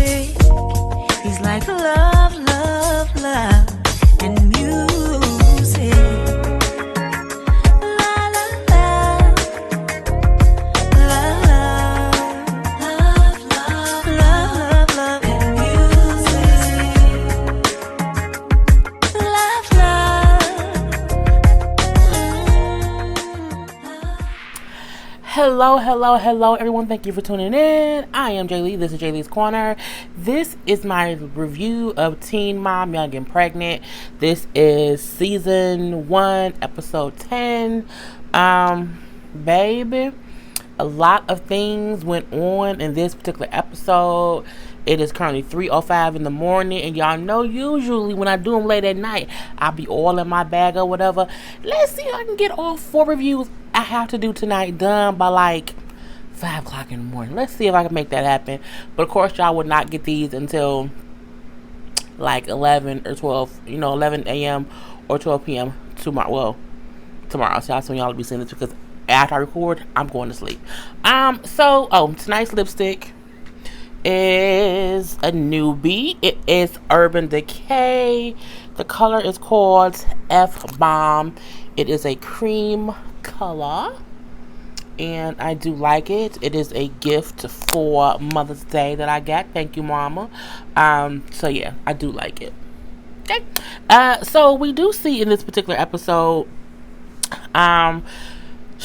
music. He's like love, love, love, and music. La la la, love, love, love, love, love, love, and music. Love, love. Hello, everyone. Thank you for tuning in. I am Jay Lee. This is Jay Lee's Corner. This is my review of Teen Mom, Young and Pregnant. This is season 1, episode 10. Baby, a lot of things went on in this particular episode. It is currently 3:05 in the morning, and y'all know usually when I do them late at night, I'll be all in my bag or whatever. Let's see if I can get all 4 reviews I have to do tonight done by like 5 o'clock in the morning. Let's see if I can make that happen. But of course, y'all would not get these until like 11 or 12, 11 a.m. or 12 p.m. tomorrow. Well, tomorrow. So that's when y'all will be seeing this because after I record, I'm going to sleep. Tonight's lipstick is a newbie. It is Urban Decay. The color is called F-Bomb. It is a cream color, and I do like it. It is a gift for Mother's Day that I got. Thank you, Mama. So yeah, I do like it. Okay. So we do see in this particular episode, start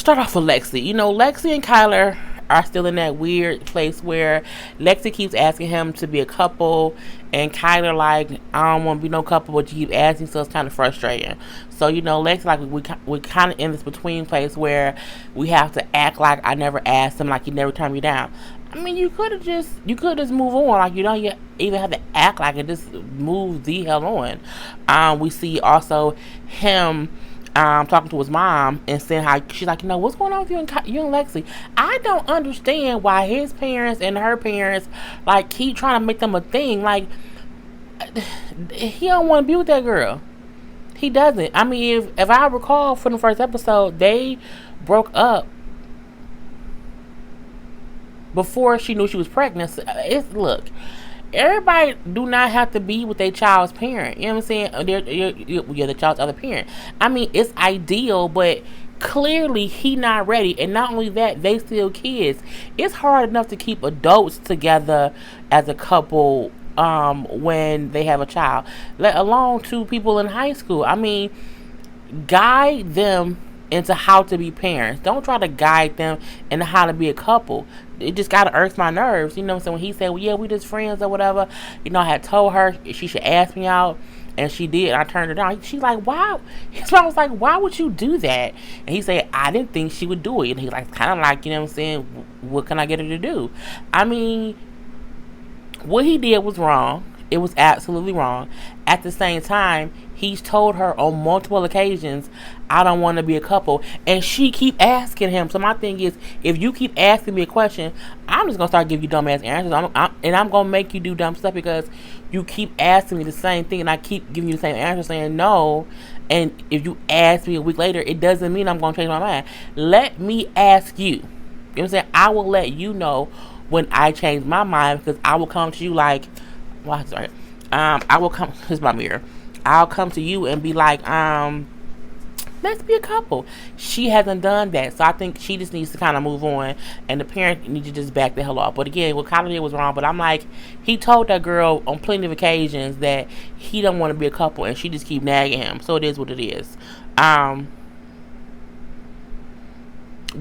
off with Lexi. Lexi and Tyler are still in that weird place where Lexi keeps asking him to be a couple, and Kyler like, I don't want to be no couple, but you keep asking, so it's kind of frustrating. So Lexi like we kind of in this between place where we have to act like I never asked him, like he never turned me down. I mean, you could just move on, like you don't even have to act like it. Just move the hell on. We see also him talking to his mom and saying how she's like, what's going on with you and Lexi? I don't understand why his parents and her parents like keep trying to make them a thing. Like, he don't want to be with that girl. He doesn't. I mean, if I recall from the first episode, they broke up before she knew she was pregnant. So look, everybody do not have to be with their child's parent. You know what I'm saying? You're the child's other parent. I mean, it's ideal, but clearly he not ready. And not only that, they still kids. It's hard enough to keep adults together as a couple when they have a child, let alone 2 people in high school. I mean, guide them into how to be parents. Don't try to guide them into how to be a couple. It just gotta irk my nerves. So when he said, well, yeah, we just friends or whatever, I had told her she should ask me out, and she did, and I turned her down. She's like, wow. His mom was like, why would you do that? And he said, I didn't think she would do it. And he's like, kind of like, what can I get her to do? I mean, what he did was wrong. It was absolutely wrong. At the same time, he's told her on multiple occasions, I don't want to be a couple. And she keep asking him. So my thing is, if you keep asking me a question, I'm just going to start giving you dumb ass answers. I'm going to make you do dumb stuff because you keep asking me the same thing and I keep giving you the same answer saying no. And if you ask me a week later, it doesn't mean I'm going to change my mind. Let me ask you. You know what I'm saying? I will let you know when I change my mind, because I will come to you like, well, sorry. I will come, here's my mirror. I'll come to you and be like, let's be a couple. She hasn't done that. So I think she just needs to kind of move on, and the parent needs to just back the hell off. But again, what Kyler did was wrong. But I'm like, he told that girl on plenty of occasions that he don't want to be a couple, and she just keep nagging him. So it is what it is. But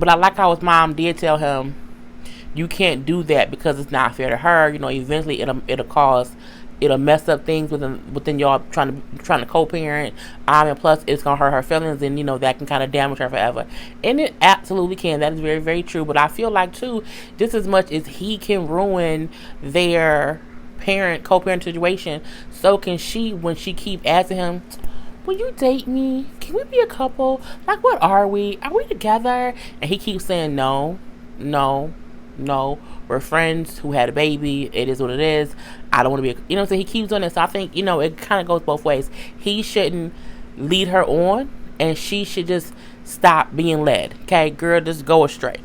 I like how his mom did tell him, you can't do that because it's not fair to her. Eventually it'll mess up things within y'all trying to co-parent. And plus it's gonna hurt her feelings, and that can kind of damage her forever. And it absolutely can. That is very, very true. But I feel like too, just as much as he can ruin their co-parent situation, so can she when she keep asking him, will you date me? Can we be a couple? Like, what are we? Are we together? And he keeps saying no. We're friends who had a baby. It is what it is. I don't want to be so he keeps doing this. So I think it kind of goes both ways. He shouldn't lead her on, and she should just stop being led. Okay, girl, just go astray.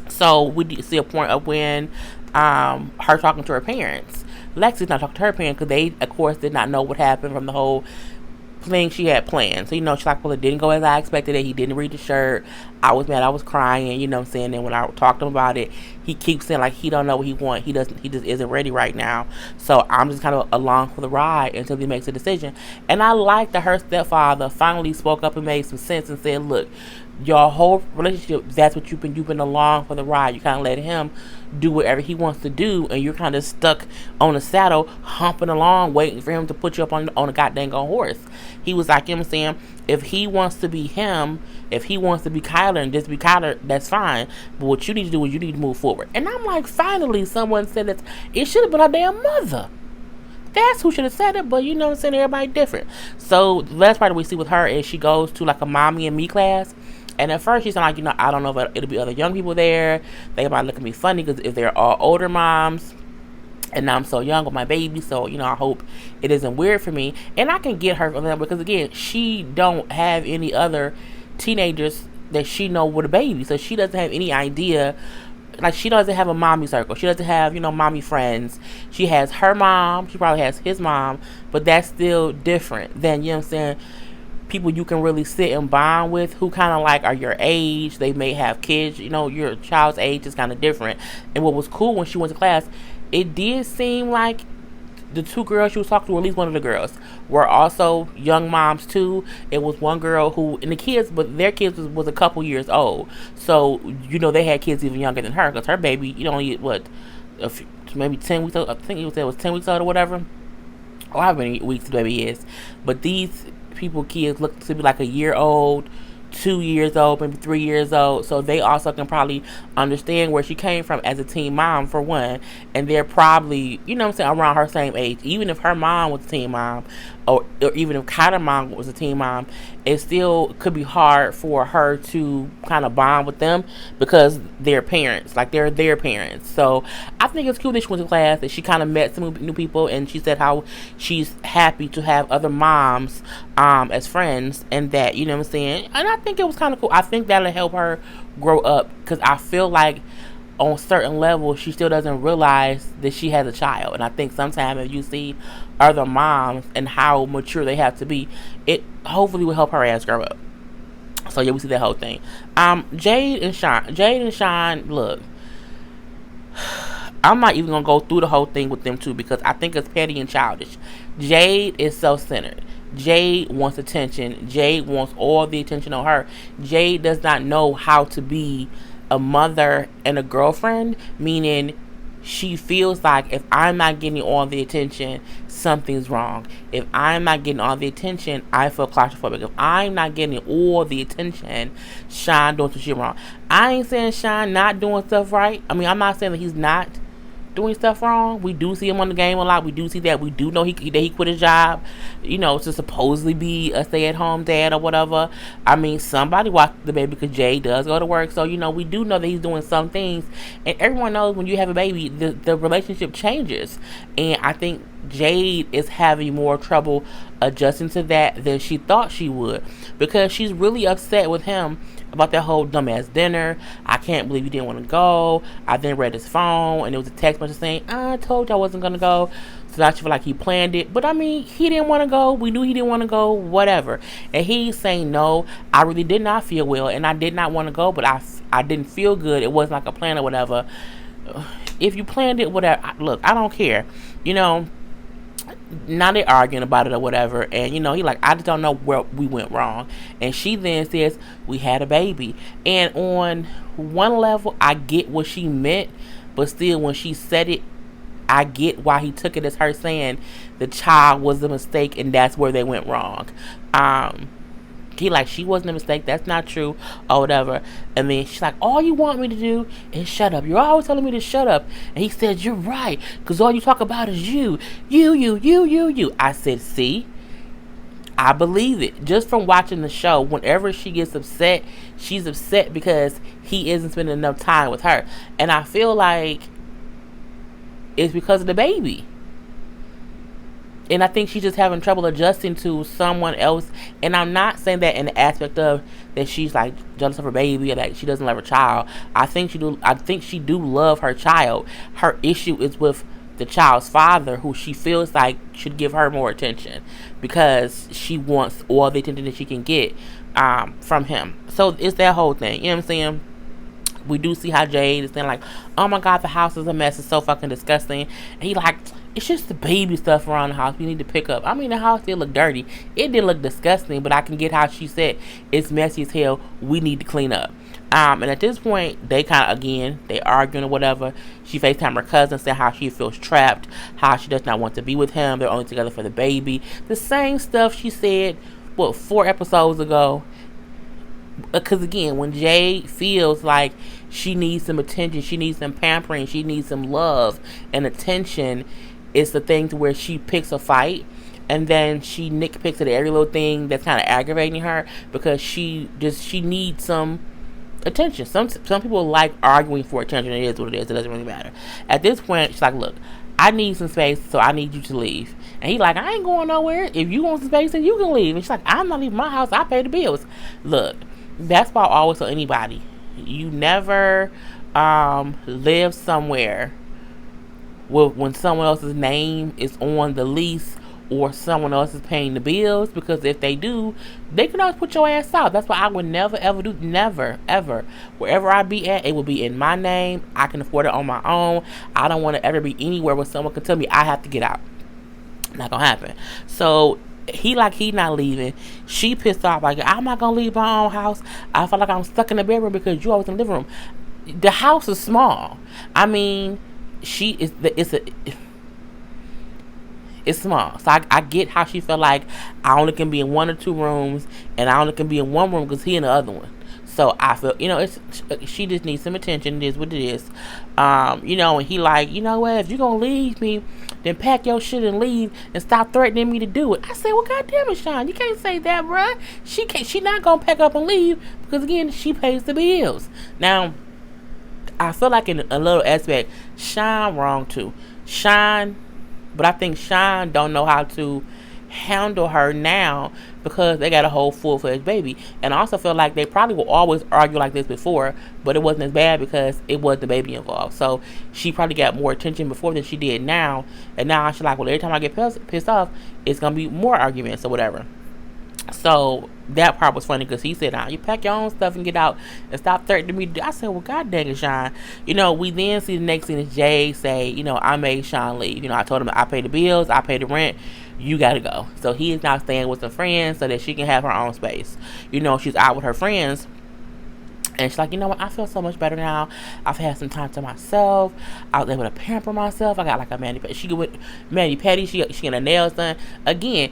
So we see a point of when her talking to her parents. Lexi's not talking to her parents because they, of course, did not know what happened from the whole thing she had planned. So, she's like, well, it didn't go as I expected it. He didn't read the shirt. I was mad. I was crying, you know what I'm saying? And when I talked to him about it, he keeps saying, like, he don't know what he wants. He just isn't ready right now. So I'm just kind of along for the ride until he makes a decision. And I like that her stepfather finally spoke up and made some sense and said, look, your whole relationship, that's what you've been along for the ride. You kind of let him do whatever he wants to do, and you're kind of stuck on the saddle, humping along, waiting for him to put you up on a goddamn horse. He was like, you know what I'm saying, if he wants to be him, if he wants to be Kyler and just be Kyler, that's fine. But what you need to do is you need to move forward. And I'm like, finally, someone said that it should have been her damn mother. That's who should have said it, but you know what I'm saying, everybody different. So the last part that we see with her is she goes to like a mommy and me class. And at first she's like, I don't know if it'll be other young people there. They might look at me funny because if they're all older moms and I'm so young with my baby, so I hope it isn't weird for me. And I can get her from that because again, she don't have any other teenagers that she know with a baby, so she doesn't have any idea. Like, she doesn't have a mommy circle. She doesn't have, mommy friends. She has her mom. She probably has his mom, but that's still different than, you know what I'm saying, people you can really sit and bond with who kind of like are your age. They may have kids, your child's age is kind of different. And what was cool when she went to class, it did seem like the two girls she was talking to, or at least one of the girls, were also young moms too. It was one girl who, and the kids, but their kids was a couple years old. So, they had kids even younger than her because her baby, only, maybe 10 weeks old. I think it was 10 weeks old or whatever. Or how many weeks the baby is. But these kids look to be like a year old, 2 years old, maybe 3 years old, so they also can probably understand where she came from as a teen mom, for one, and they're probably, around her same age. Even if her mom was a teen mom, or even if Kyler's mom was a teen mom, it still could be hard for her to kind of bond with them because they're parents, like they're their parents. So I think it's cool that she went to class, that she kind of met some new people, and she said how she's happy to have other moms as friends, and that, you know what I'm saying, and I think it was kind of cool. I think that'll help her grow up, because I feel like on certain levels she still doesn't realize that she has a child, and I think sometimes if you see other moms and how mature they have to be, it hopefully will help her ass grow up. So yeah, we see that whole thing. Jade and Sean, look, I'm not even gonna go through the whole thing with them two because I think it's petty and childish. Jade is self-centered. Jade wants attention. Jade wants all the attention on her. Jade does not know how to be a mother and a girlfriend, meaning she feels like if I'm not getting all the attention, something's wrong. If I'm not getting all the attention, I feel claustrophobic. If I'm not getting all the attention, Sean doing some shit wrong. I ain't saying Sean not doing stuff right. I mean, I'm not saying that he's not doing stuff wrong. We do see him on the game a lot. We do see that. We do know that he quit his job, to supposedly be a stay-at-home dad or whatever. I mean, somebody watched the baby because Jay does go to work. So, we do know that he's doing some things. And everyone knows when you have a baby, the relationship changes. And I think Jade is having more trouble adjusting to that than she thought she would, because she's really upset with him about that whole dumbass dinner. I can't believe you didn't want to go. I then read his phone and it was a text message saying, I told you I wasn't going to go. So now she feel like he planned it. But I mean, he didn't want to go. We knew he didn't want to go, whatever. And he's saying, no, I really did not feel well and I did not want to go, but I didn't feel good. It wasn't like a plan or whatever. If you planned it, whatever. Look, I don't care. Now they're arguing about it or whatever, and he like, I just don't know where we went wrong. And she then says, we had a baby. And on one level, I get what she meant, but still, when she said it, I get why he took it as her saying the child was a mistake and that's where they went wrong. He like, she wasn't a mistake, that's not true, or whatever. And then she's like, all you want me to do is shut up. You're always telling me to shut up. And he said, you're right, because all you talk about is you. I said, see, I believe it. Just from watching the show, whenever she gets upset, she's upset because he isn't spending enough time with her. And I feel like it's because of the baby. And I think she's just having trouble adjusting to someone else. And I'm not saying that in the aspect of that she's like jealous of her baby or that she doesn't love her child. I think she do. I think she do love her child. Her issue is with the child's father, who she feels like should give her more attention because she wants all the attention that she can get from him. So it's that whole thing. You know what I'm saying? We do see how Jade is saying like, oh my god, the house is a mess, it's so fucking disgusting. And he like, it's just the baby stuff around the house we need to pick up. I mean, the house did look dirty, it did look disgusting, but I can get how she said it's messy as hell, we need to clean up. And at this point, they kind of, again, they arguing or whatever. She FaceTime her cousin, saying how she feels trapped, how she does not want to be with him, they're only together for the baby. The same stuff she said, 4 episodes ago. Because again, when Jade feels like she needs some attention, she needs some pampering, she needs some love and attention, it's the thing to where she picks a fight, and then she nitpicks at every little thing that's kind of aggravating her because she needs some attention. Some people like arguing for attention. It is what it is. It doesn't really matter. At this point, she's like, look, I need some space, so I need you to leave. And he's like, I ain't going nowhere. If you want some space, then you can leave. And she's like, I'm not leaving my house. I pay the bills. Look, that's why I always tell anybody, you never live somewhere when someone else's name is on the lease or someone else is paying the bills, because if they do, they can always put your ass out. That's why I would never ever do, never ever, wherever I be at, it will be in my name. I can afford it on my own. I don't want to ever be anywhere where someone can tell me I have to get out. Not gonna happen. So he not leaving. She pissed off like, I'm not gonna leave my own house. I feel like I'm stuck in the bedroom because you always in the living room. The house is small. I mean, it's small. So I get how she felt like I only can be in 1 or 2 rooms, and I only can be in one room because he in the other one. So I feel, she just needs some attention. It is what it is. And he like, you know what, if you're going to leave me, then pack your shit and leave and stop threatening me to do it. I said, well, goddamn it, Sean, you can't say that, bruh. She not going to pack up and leave because, again, she pays the bills. Now, I feel like in a little aspect, Sean wrong too. But I think Sean don't know how to handle her now because they got a whole full-fledged baby. And I also feel like they probably will always argue like this before, but it wasn't as bad because it was the baby involved. So she probably got more attention before than she did now. And now she's like, well, every time I get pissed off, it's going to be more arguments or whatever. So that part was funny because he said, you pack your own stuff and get out and stop threatening me. I said, well, god dang it, Sean. We then see the next scene is Jay say, I made Sean leave. I told him I pay the bills, I pay the rent, you gotta go. So he is now staying with some friends so that she can have her own space. She's out with her friends. And she's like, you know what, I feel so much better now. I've had some time to myself. I was able to pamper myself. I got like a mani-pedi. She went mani-pedi. She got her nails done. Again,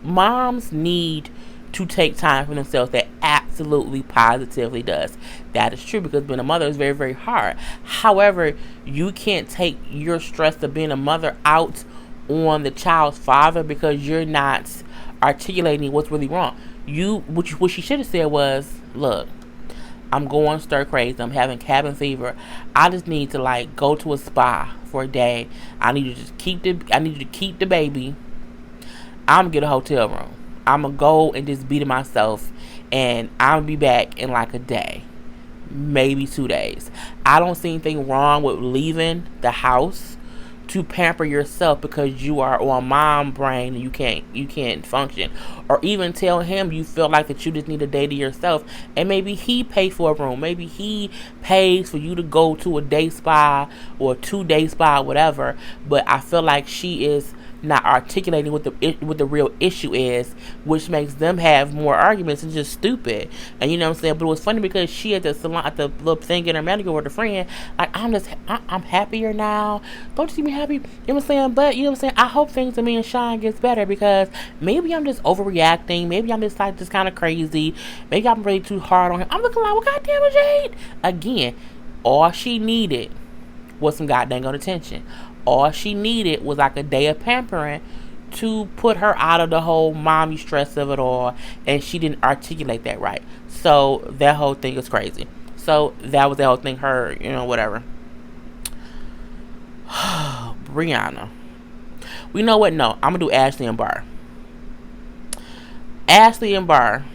moms need to take time for themselves. That absolutely positively does. That is true because being a mother is very, very hard. However, you can't take your stress of being a mother out on the child's father because you're not articulating what's really wrong. What she should have said was, look, I'm going stir crazy. I'm having cabin fever. I just need to go to a spa for a day. I need you to keep the baby. I'm gonna get a hotel room. I'm gonna go and just be to myself, and I'm gonna be back in a day, maybe 2 days. I don't see anything wrong with leaving the house to pamper yourself because you are on mom brain and you can't function, or even tell him you feel like that you just need a day to yourself, and maybe he pays for a room, maybe he pays for you to go to a day spa or a 2-day spa, whatever. But I feel like she is not articulating what the real issue is, which makes them have more arguments and just stupid. And you know what I'm saying? But it was funny because she at the salon, at the little thing in her manicure with a friend, I'm happier now. Don't you see me happy? You know what I'm saying? But you know what I'm saying? I hope things to me and Sean gets better because maybe I'm just overreacting. Maybe I'm just kind of crazy. Maybe I'm really too hard on him. I'm looking like, well, goddamn it, Jade. Again, all she needed was some goddamn attention. All she needed was a day of pampering to put her out of the whole mommy stress of it all, and she didn't articulate that right. So that whole thing is crazy. So that was the whole thing. Her, whatever. Briana. You know what? No, I'm gonna do Ashley and Bar. Ashley and Bar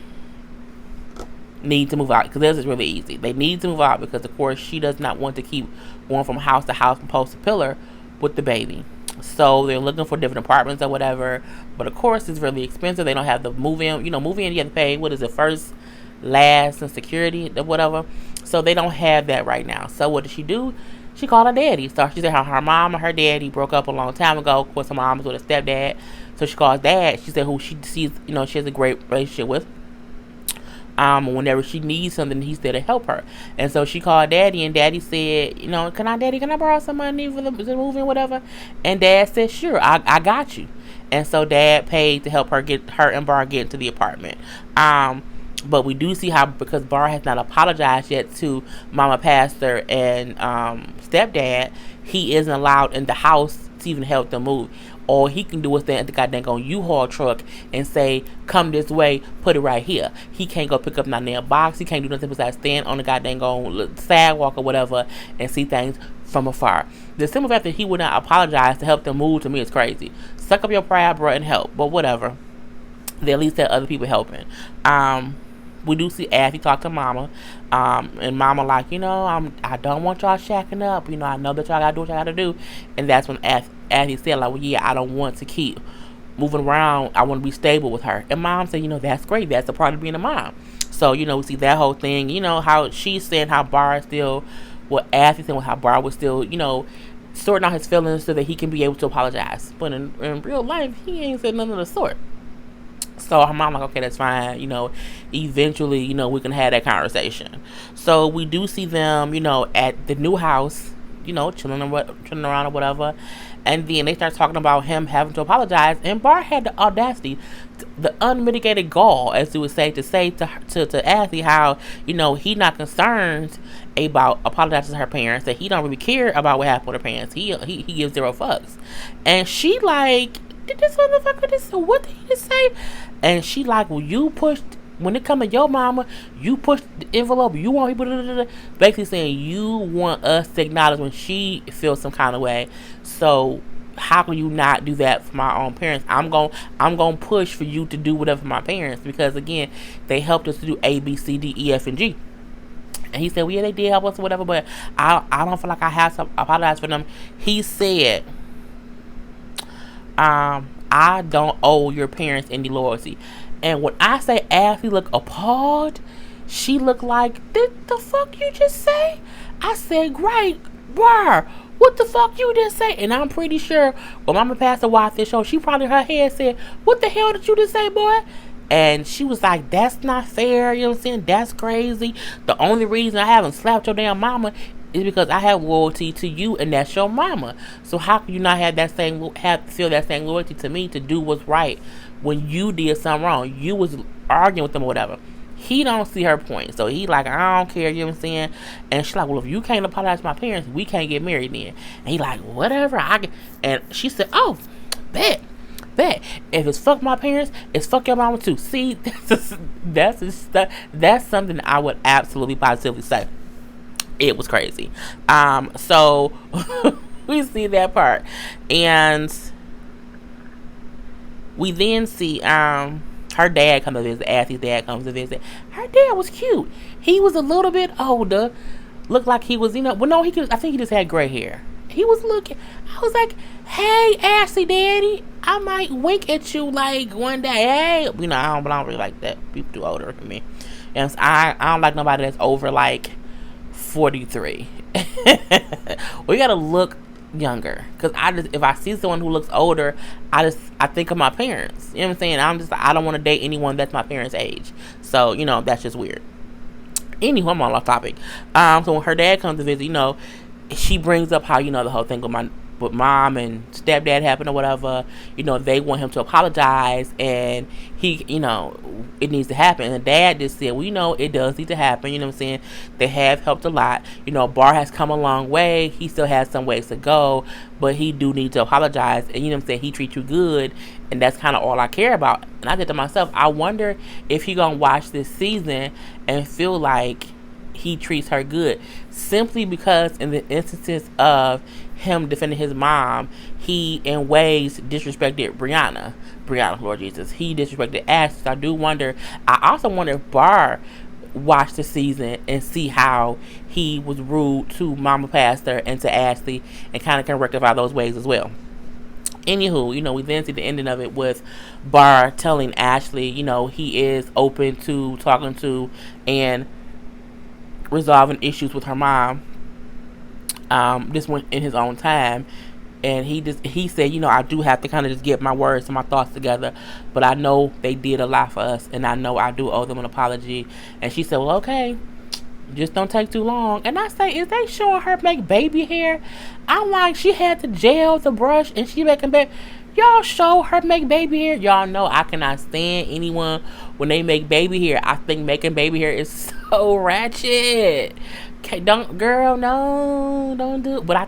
need to move out because this is really easy. They need to move out because, of course, she does not want to keep going from house to house, from post to pillar with the baby. So they're looking for different apartments or whatever. But of course, it's really expensive. They don't have the move in. You have to pay, what is it, first, last, and security or whatever. So they don't have that right now. So what did she do? She called her daddy. So she said her mom and her daddy broke up a long time ago. Of course, her mom was with a stepdad. So she calls dad. She said who she sees, she has a great relationship with. Whenever she needs something, he's there to help her. And so she called daddy, and daddy said, can I borrow some money for the moving, whatever? And dad said, sure, I got you. And so dad paid to help her and Bar get into the apartment. But we do see how, because Bar has not apologized yet to Mama Pastor and stepdad, he isn't allowed in the house to even help them move. All he can do is stand at the goddamn U-Haul truck and say, come this way, put it right here. He can't go pick up nothing in a box. He can't do nothing besides stand on the goddamn sidewalk or whatever and see things from afar. The simple fact that he would not apologize to help them move, to me, is crazy. Suck up your pride, bro, and help. But whatever. They at least had other people helping. We do see Ashley talk to Mama, and Mama like, I don't want y'all shacking up. I know that y'all gotta do what y'all gotta do. And that's when Ashley said, like, well, yeah, I don't want to keep moving around. I want to be stable with her. And Mom said, that's great. That's the part of being a mom. So, we see that whole thing. How she's saying how Bar still, what Ashley saying how Bar was still, sorting out his feelings so that he can be able to apologize. But in real life, he ain't said nothing of the sort. So her mom like, okay, that's fine. Eventually, we can have that conversation. So we do see them, at the new house, chilling around or whatever. And then they start talking about him having to apologize. And Bar had the audacity, the unmitigated gall, as you would say to Ashley, how, he not concerned about apologizing to her parents, that he don't really care about what happened with her parents. He gives zero fucks. And she like, did this motherfucker this? What did he just say? And she like, well, you pushed, when it come to your mama, you pushed the envelope. You want people basically saying you want us to acknowledge when she feels some kind of way. So how can you not do that for my own parents? I'm gonna push for you to do whatever for my parents, because again, they helped us to do A, B, C, D, E, F, and G. And he said, well, yeah, they did help us or whatever, but I don't feel like I have to apologize for them. He said, I don't owe your parents any loyalty. And when I say Ashley look appalled, she looked like, did the fuck you just say? I said, great, bruh, what the fuck you just say? And I'm pretty sure when Mama Pastor watched this show, she probably her head said, what the hell did you just say, boy? And she was like, that's not fair, you know what I'm saying? That's crazy. The only reason I haven't slapped your damn mama is because I have loyalty to you, and that's your mama. So how can you not feel that same loyalty to me to do what's right when you did something wrong? You was arguing with them or whatever. He don't see her point, so he like, I don't care, you know what I'm saying? And she's like, well, if you can't apologize to my parents, we can't get married then. And he like, whatever. And she said, oh, bet. If it's fuck my parents, it's fuck your mama too. See, that's something I would absolutely positively say. It was crazy. So we see that part, and we then see her dad come to visit. Ashley's dad comes to visit. Her dad was cute. He was a little bit older. Looked like he was, well, no, I think he just had gray hair. He was looking. I was like, hey, Ashley, daddy, I might wink at you like one day. Hey, I don't really like that. People too older than me. And I don't like nobody that's over like 43. We gotta look younger, because if I see someone who looks older, I think of my parents. You know what I'm saying? I don't want to date anyone that's my parents' age. So that's just weird. Anywho, I'm on off topic. So when her dad comes to visit, she brings up how the whole thing with mom and stepdad happened or whatever. They want him to apologize, and he, it needs to happen. And dad just said, well, it does need to happen. You know what I'm saying? They have helped a lot. Bar has come a long way. He still has some ways to go, but he do need to apologize. And you know what I'm saying? He treats you good, and that's kind of all I care about. And I said to myself, I wonder if he gonna watch this season and feel like he treats her good, simply because in the instances of him defending his mom, he in ways disrespected Briana, Lord Jesus. He disrespected Ashley. So I do wonder. I also wonder if Bar watched the season and see how he was rude to Mama Pastor and to Ashley, and kind of can rectify those ways as well. Anywho, we then see the ending of it with Bar telling Ashley, he is open to talking to and resolving issues with her mom. This one in his own time. And he said, I do have to kind of just get my words and my thoughts together, but I know they did a lot for us, and I know I do owe them an apology. And she said, well, okay, just don't take too long. And I say, is they showing her make baby hair? I'm like, she had to gel the brush and she making baby. Y'all show her make baby hair. Y'all know I cannot stand anyone when they make baby hair. I think making baby hair is so ratchet. Okay, don't do it. But I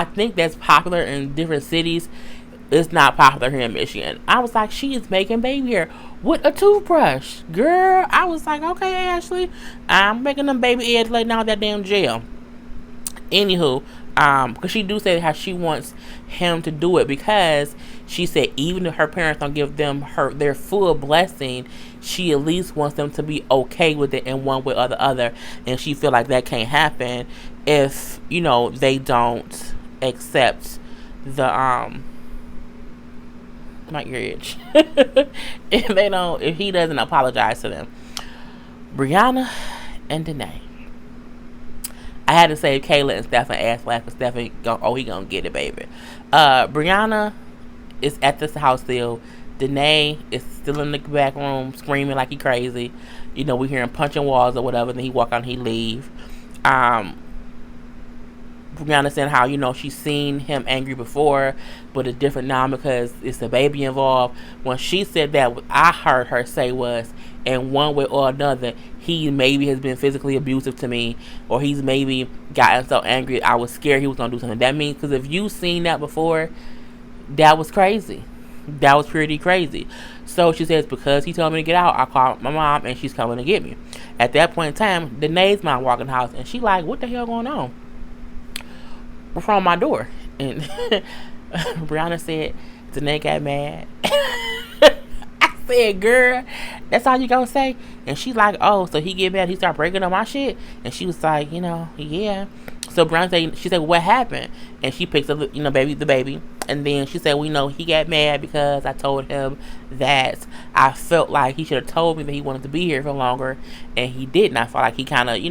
think that's popular in different cities. It's not popular here in Michigan. I was like, she is making baby hair with a toothbrush. Girl, I was like, okay, Ashley, I'm making them baby eggs right now with that damn gel. Anywho, because she do say how she wants him to do it, because she said even if her parents don't give them their full blessing, she at least wants them to be okay with it in one way or the other. And she feel like that can't happen if, they don't accept the my ear itch. If he doesn't apologize to them. Briana and Danae. I had to save Kayla and Stefan ass last, but Stefan, he gonna get it, baby. Briana is at this house still. Danae is still in the back room screaming like he crazy. We hear him punching walls or whatever. Then he walk out and he leave. Briana saying how, she's seen him angry before, but it's different now because it's a baby involved. When she said that, what I heard her say was, in one way or another, he maybe has been physically abusive to me, or he's maybe gotten so angry I was scared he was going to do something. That means, because if you've seen that before, that was crazy. That was pretty crazy. So she says, because he told me to get out, I called my mom and she's coming to get me. At that point in time, Danae's mom walking the house and she like, what the hell going on? From my door. And Briana said, Danae got mad. I said, girl, that's all you gonna say? And she's like, oh, so he get mad, he start breaking up my shit? And she was like, yeah. So Briana said, she said, what happened? And she picks up the baby. And then she said, he got mad because I told him that I felt like he should have told me that he wanted to be here for longer, and he didn't. I felt like he kind of,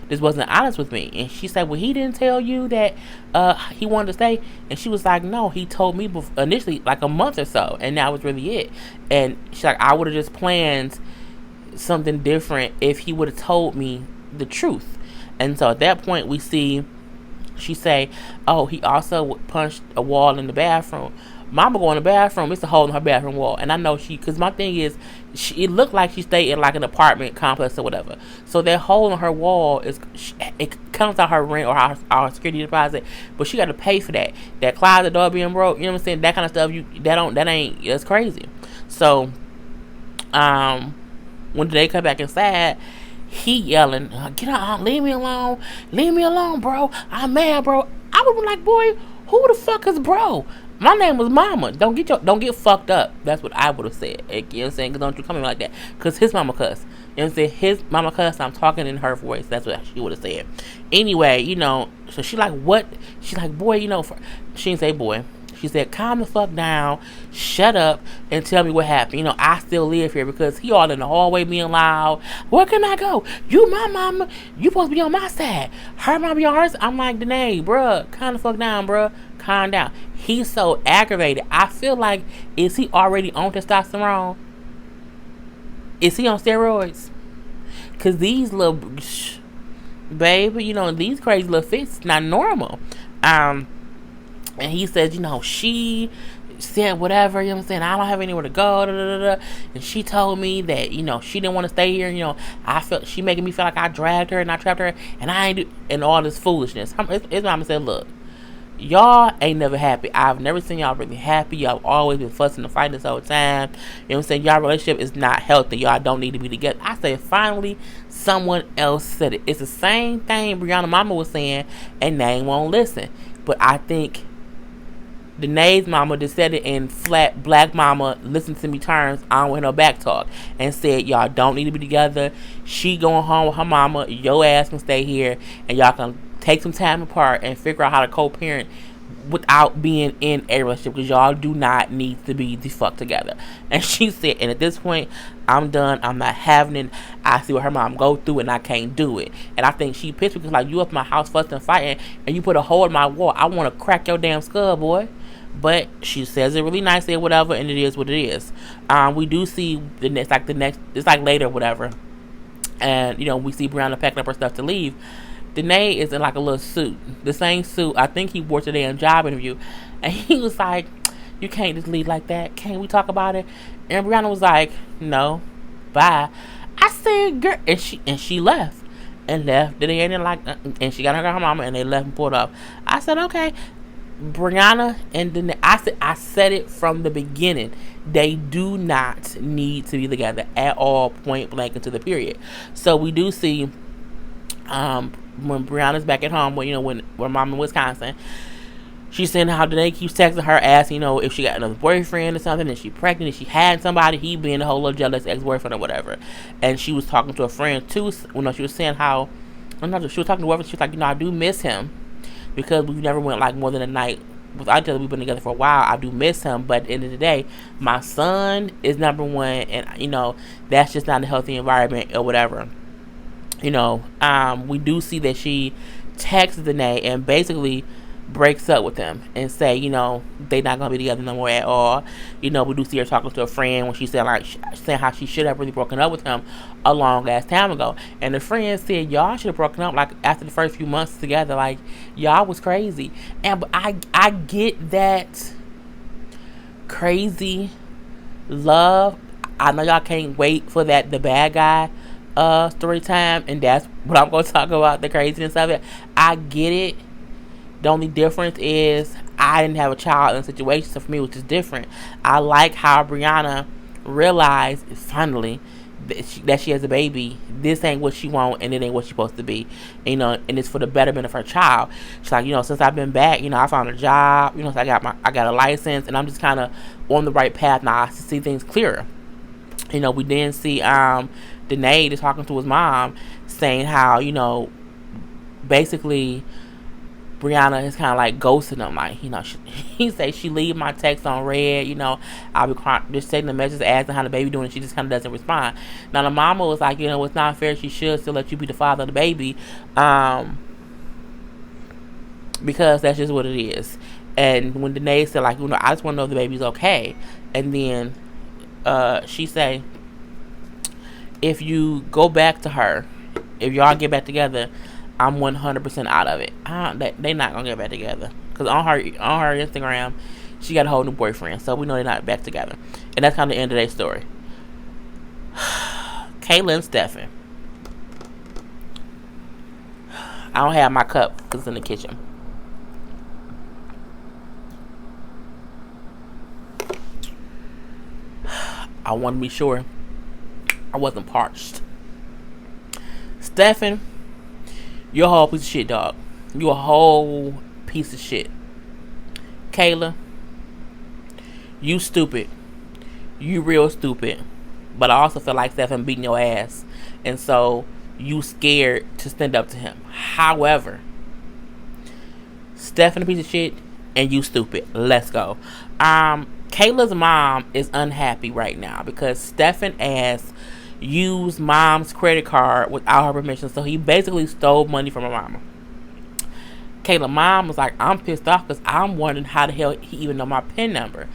just wasn't honest with me. And she said, well, he didn't tell you that he wanted to stay? And she was like, no, he told me initially like a month or so, and that was really it. And she's like, I would have just planned something different if he would have told me the truth. And so at that point we see she say, oh, he also punched a wall in the bathroom. Mama go in the bathroom, it's a hole in her bathroom wall. And I know because my thing is, it looked like she stayed in like an apartment complex or whatever. So that hole in her wall, it comes out her rent or our security deposit, but she got to pay for that. That closet door being broke, you know what I'm saying? That kind of stuff, that's crazy. So, when they come back inside, he yelling, get out, leave me alone, bro. I'm mad, bro. I would be like, boy, who the fuck is bro? My name was Mama. Don't get fucked up. That's what I would have said. You know what I'm saying? Because don't you come in like that. Because his mama cuss. You know what I'm saying? His mama cuss. I'm talking in her voice. That's what she would have said. Anyway, so she like, what? She's like, boy, she didn't say boy. She said, calm the fuck down, shut up, and tell me what happened. I still live here, because he all in the hallway being loud. Where can I go? You my mama. You supposed to be on my side. Her mama be on hers. I'm like, Danae, bruh, calm the fuck down, bruh. Calm down. He's so aggravated. I feel like, is he already on testosterone? Is he on steroids? Because these little, baby, these crazy little fits not normal. And he said, she said whatever, you know what I'm saying, I don't have anywhere to go, and she told me that, she didn't want to stay here, I felt, she making me feel like I dragged her and I trapped her, and I ain't do, and all this foolishness. His mama said, look, y'all ain't never happy. I've never seen y'all really happy. Y'all always been fussing and fighting this whole time. You know what I'm saying? Y'all relationship is not healthy. Y'all don't need to be together. I said, finally, someone else said it. It's the same thing Brianna mama was saying, and they won't listen. But I think Danae's mama just said it in flat black mama listen to me terms. I don't want no back talk, and said y'all don't need to be together. She going home with her mama. Your ass can stay here, and y'all can take some time apart and figure out how to co-parent without being in a relationship, because y'all do not need to be the fuck together. And she said, and at this point, I'm done. I'm not having it. I see what her mom go through, and I can't do it. And I think she pissed because, like, you up my house fussing and fighting, and you put a hole in my wall. I want to crack your damn skull, boy. But she says it really nicely or whatever, and it is what it is. We do see it's like later or whatever, and we see Briana packing up her stuff to leave. Danae is in like a little suit, the same suit I think he wore today in job interview, and he was like, "You can't just leave like that. Can't we talk about it?" And Briana was like, "No, bye." I said, "Girl," and she left and left. Danae and like, and she got her mama, and they left and pulled up. I said, "Okay." Briana and Danae, I said it from the beginning. They do not need to be together at all, point blank into the period. So we do see when Brianna's back at home, when mom in Wisconsin, she's saying how Danae keeps texting her, asking, if she got another boyfriend or something, is she pregnant, if she had somebody, he being a whole little jealous ex-boyfriend or whatever. And she was talking to a friend too, she was saying how, she was talking to whoever, she was like, I do miss him, because we never went like more than a night without each other. We've been together for a while. I do miss him, but at the end of the day, my son is number one, and that's just not a healthy environment or whatever. We do see that she texts Danae and basically breaks up with him and say, they not gonna be together no more at all. We do see her talking to a friend when she said saying how she should have really broken up with him a long ass time ago. And the friend said, y'all should have broken up like after the first few months together. Like, y'all was crazy. But I get that crazy love. I know y'all can't wait for the bad guy story time, and that's what I'm gonna talk about, the craziness of it. I get it. The only difference is I didn't have a child in a situation, so for me it was just different. I like how Briana realized finally that she has a baby. This ain't what she want, and it ain't what she's supposed to be. And it's for the betterment of her child. She's like, since I've been back, I found a job. So I got a license, and I'm just kind of on the right path now to see things clearer. We then see Danae just talking to his mom, saying how basically Briana is kind of like ghosting him. Like, he say she leave my text on red. I'll be just taking the message, asking how the baby doing, and she just kind of doesn't respond. Now the mama was like, it's not fair. She should still let you be the father of the baby, because that's just what it is. And when Danae said like, I just want to know if the baby's okay, and then she say, if you go back to her, if y'all get back together, I'm 100% out of it. They not gonna get back together, because on her Instagram, she got a whole new boyfriend, so we know they're not back together. And that's kind of the end of their story. Kayla and Stefan. I don't have my cup because it's in the kitchen. I want to be sure I wasn't parched. Stefan, you're a whole piece of shit, dog. You a whole piece of shit. Kayla, you stupid. You real stupid. But I also feel like Stefan beating your ass, and so you scared to stand up to him. However, Stefan a piece of shit, and you stupid. Let's go. Kayla's mom is unhappy right now because Stefan ass used mom's credit card without her permission, so he basically stole money from her mama. Kayla's mom was like, I'm pissed off because I'm wondering how the hell he even know my PIN number.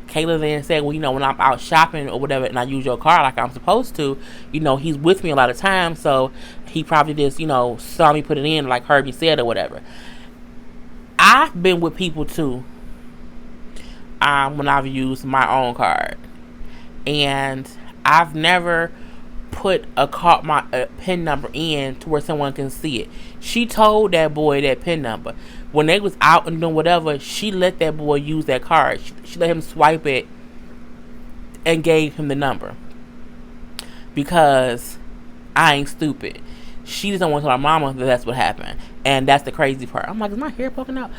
Kayla then said, well, when I'm out shopping or whatever and I use your car like I'm supposed to, he's with me a lot of times, so he probably just, saw me put it in like Herbie said or whatever. I've been with people too, when I've used my own card, and I've never put my PIN number in to where someone can see it. She told that boy that PIN number. When they was out and doing whatever, she let that boy use that card. She let him swipe it and gave him the number. Because I ain't stupid. She just don't want to tell her mama that that's what happened. And that's the crazy part. I'm like, is my hair poking out?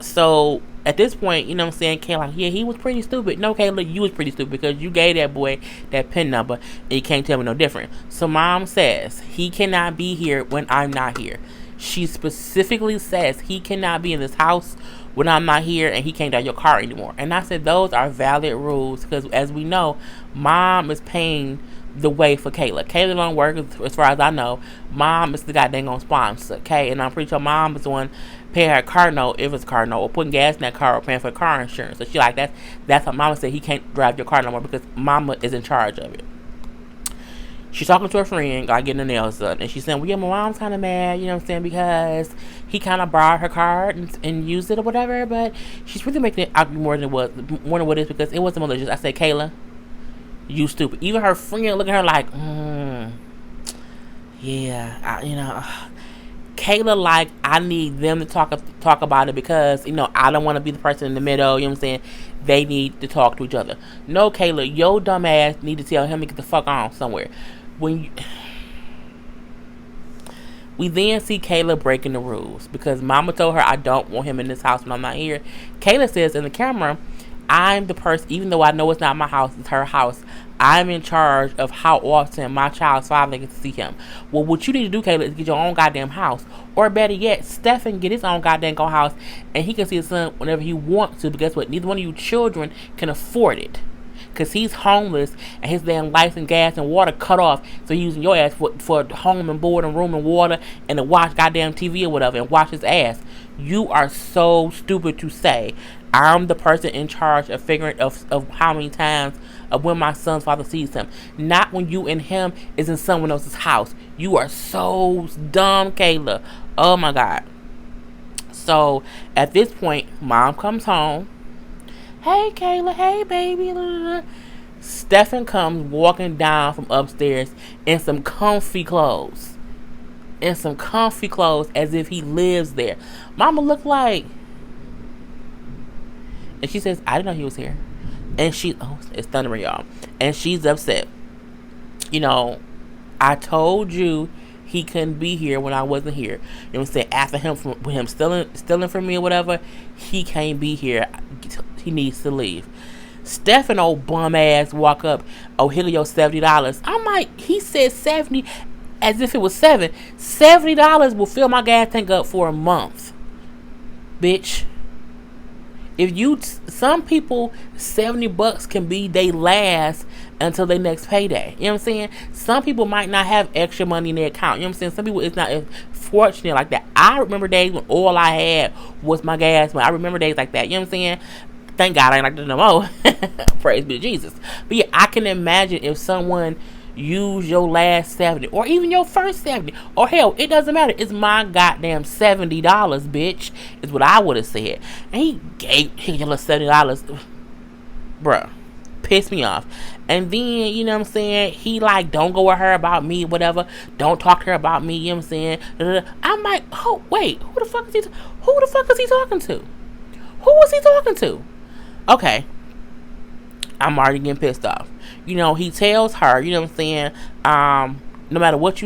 So at this point, you know what I'm saying, Kayla, yeah, he was pretty stupid. No, Kayla, you was pretty stupid because you gave that boy that PIN number and you can't tell me no different. So mom says he cannot be here when I'm not here. She specifically says he cannot be in this house when I'm not here, and he can't drive your car anymore. And I said those are valid rules because, as we know, mom is paying the way for Kayla. Kayla don't work as far as I know. Mom is the goddamn on sponsor, okay? And I'm pretty sure mom is the one paying her car note, if it's a car note, or putting gas in that car, or paying for car insurance. So she like, that's what mama said, he can't drive your car no more because mama is in charge of it. She's talking to her friend, like getting her nails done, and she's saying, well, yeah, my mom's kind of mad, you know what I'm saying, because he kind of borrowed her card and used it or whatever, but she's really making it out more than what it is because it wasn't malicious. I said, Kayla, you stupid. Even her friend looking at her like, yeah, Kayla, like, I need them to talk about it because, I don't want to be the person in the middle, you know what I'm saying? They need to talk to each other. No, Kayla, your dumb ass need to tell him to get the fuck on somewhere. We then see Kayla breaking the rules because mama told her, I don't want him in this house when I'm not here. Kayla says in the camera, I'm the person, even though I know it's not my house, it's her house, I'm in charge of how often my child's father gets to see him. Well, what you need to do, Kayla, is get your own goddamn house. Or better yet, Stefan get his own goddamn house and he can see his son whenever he wants to. But guess what? Neither one of you children can afford it. Because he's homeless and his damn lights and gas and water cut off. So he's using your ass for home and board and room and water and to watch goddamn TV or whatever and watch his ass. You are so stupid to say, I'm the person in charge of figuring of how many times of when my son's father sees him. Not when you and him is in someone else's house. You are so dumb, Kayla. Oh my God. So at this point, mom comes home. Hey, Kayla. Hey, baby. Stefan comes walking down from upstairs in some comfy clothes. As if he lives there. Mama looked like... And she says, I didn't know he was here. And it's thundering, y'all. And she's upset. I told you he couldn't be here when I wasn't here. You know what I'm saying? After him stealing from me or whatever, he can't be here. He needs to leave. Stefan, old bum ass, walk up. Oh, here your $70. I'm like, he said 70 as if it was 7. $70 will fill my gas tank up for a month. Bitch. Some people, $70 can be they last until their next payday. You know what I'm saying? Some people might not have extra money in their account. You know what I'm saying? Some people it's not as fortunate like that. I remember days when all I had was my gas money. I remember days like that. You know what I'm saying? Thank God I ain't like that no more. Praise be to Jesus. But yeah, I can imagine if someone use your last 70 or even your first 70 or hell, it doesn't matter, it's my goddamn $70, bitch, is what I would have said. And he gave your little $70. Bruh, pissed me off. And then, you know what I'm saying, he like, don't go with her about me, whatever, don't talk to her about me, you know what I'm saying. I'm like, oh wait, who the fuck is he talking to? Who was he talking to? Okay, I'm already getting pissed off. He tells her, you know what I'm saying, no matter what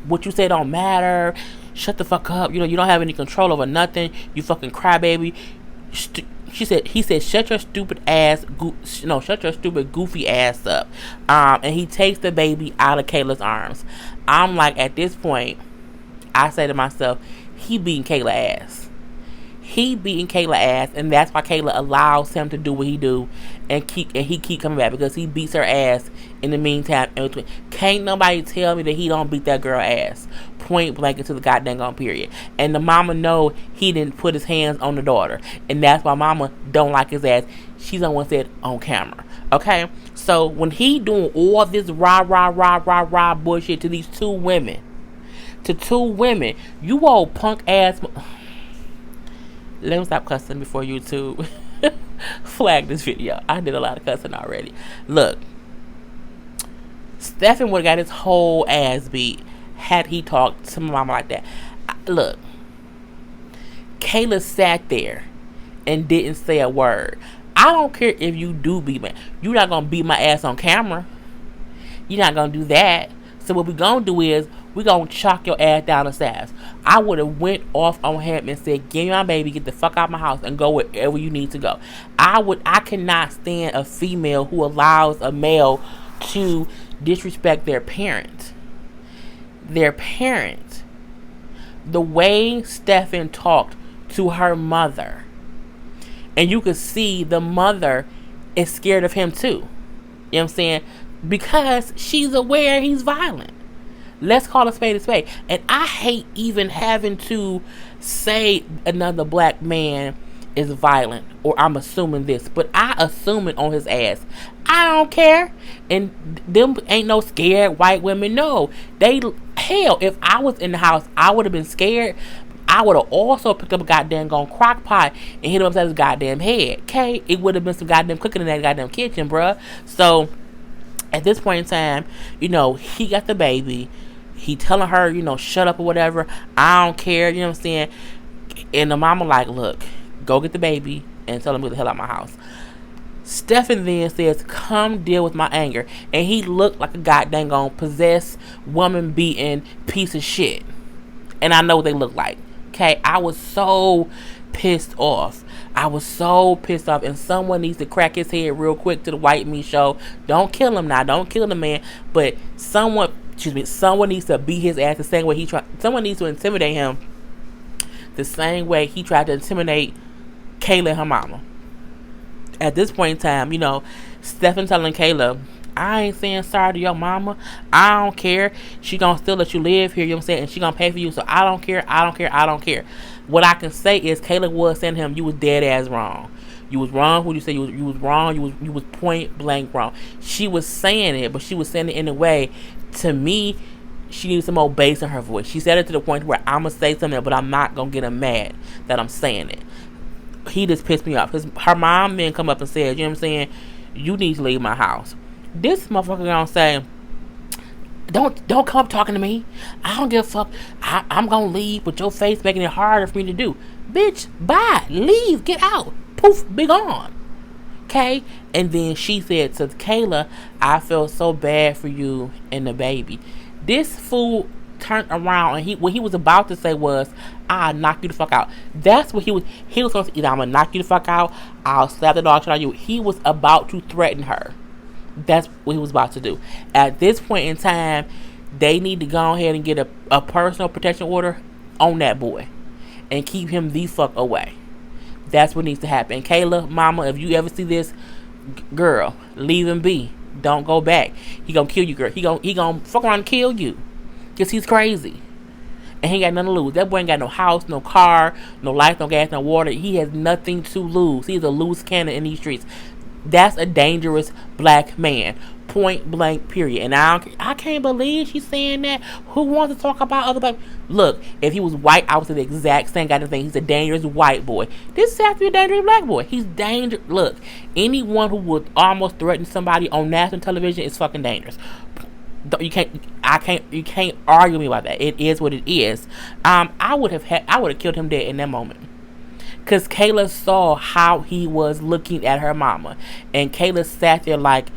what you say don't matter. Shut the fuck up. You don't have any control over nothing. You fucking crybaby. He said, shut your stupid goofy ass up. And he takes the baby out of Kayla's arms. I'm like, at this point, I say to myself, he beating Kayla ass. And that's why Kayla allows him to do what he do, and he keep coming back because he beats her ass in the meantime. Can't nobody tell me that he don't beat that girl ass point blank into the goddamn period. And the mama know he didn't put his hands on the daughter, and that's why mama don't like his ass. She's the one said on camera. Okay, so when he doing all this rah bullshit to these two women, you old punk ass. Let me stop cussing before YouTube flag this video. I did a lot of cussing already. Look, Stefan would have got his whole ass beat had he talked to my mama like that. Look, Kayla sat there and didn't say a word. I don't care if you do beat me. You're not going to beat my ass on camera. You're not going to do that. So what we're going to do is We gonna chalk your ass down the stairs. I would have went off on him and said, give me my baby, get the fuck out of my house and go wherever you need to go. I cannot stand a female who allows a male to disrespect their parent. Their parent. The way Stefan talked to her mother. And you could see the mother is scared of him too. You know what I'm saying? Because she's aware he's violent. Let's call a spade a spade. And I hate even having to say another black man is violent, or I'm assuming this, but I assume it on his ass. I don't care. And them ain't no scared white women. No, hell, if I was in the house, I would have been scared. I would have also picked up a goddamn crock pot and hit him upside his goddamn head. Okay, it would have been some goddamn cooking in that goddamn kitchen, bruh. So at this point in time, you know, he got the baby. He telling her, you know, shut up or whatever. I don't care. You know what I'm saying? And the mama like, look, go get the baby and tell him to get the hell out of my house. Stefan then says, come deal with my anger. And he looked like a goddamn possessed, woman beating piece of shit. And I know what they look like. Okay, I was so pissed off. And someone needs to crack his head real quick to the white meat show. Don't kill him now. Don't kill the man. But someone needs to beat his ass the same way someone needs to intimidate him the same way he tried to intimidate Kayla and her mama. At this point in time, you know, Stefan telling Kayla, I ain't saying sorry to your mama. I don't care. She gonna still let you live here, you know what I'm saying? And she gonna pay for you, so I don't care. What I can say is Kayla was saying to him, you was dead ass wrong. You was wrong when you said you was wrong. You was point blank wrong. She was saying it, but she was saying it in a way, to me, she needs some more bass in her voice. She said it to the point where I'm gonna say something, but I'm not gonna get him mad that I'm saying it. He just pissed me off. Her mom then come up and said, you know what I'm saying, you need to leave my house. This motherfucker gonna say, don't come up talking to me. I don't give a fuck. I'm gonna leave with your face making it harder for me to do. Bitch, bye. Leave. Get out. Poof. Be gone. Okay? And then she said to Kayla, I feel so bad for you and the baby. This fool turned around and what he was about to say was, I'll knock you the fuck out. That's what he was supposed to, either I'm gonna knock you the fuck out, I'll slap the dog shit out of you. He was about to threaten her. That's what he was about to do. At this point in time, they need to go ahead and get a personal protection order on that boy and keep him the fuck away. That's what needs to happen. Kayla, mama, if you ever see this, girl, leave him be. Don't go back. He gonna kill you, girl. He gonna fuck around and kill you. Because he's crazy. And he ain't got nothing to lose. That boy ain't got no house, no car, no light, no gas, no water. He has nothing to lose. He's a loose cannon in these streets. That's a dangerous black man. Point blank, period. And I can't believe she's saying that. Who wants to talk about other black? Look, if he was white, I would say the exact same kind of thing. He's a dangerous white boy. This has to be a dangerous black boy. He's dangerous. Look, anyone who would almost threaten somebody on national television is fucking dangerous. You can't argue me about that. It is what it is. I would have killed him dead in that moment. Because Kayla saw how he was looking at her mama. And Kayla sat there like,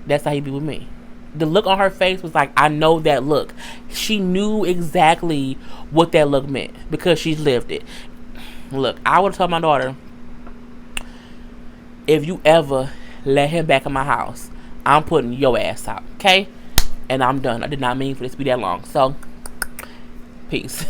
that's how he be with me. The look on her face was like, I know that look. She knew exactly what that look meant. Because she's lived it. Look, I would have told my daughter, if you ever let him back in my house, I'm putting your ass out. Okay? And I'm done. I did not mean for this to be that long. So, peace.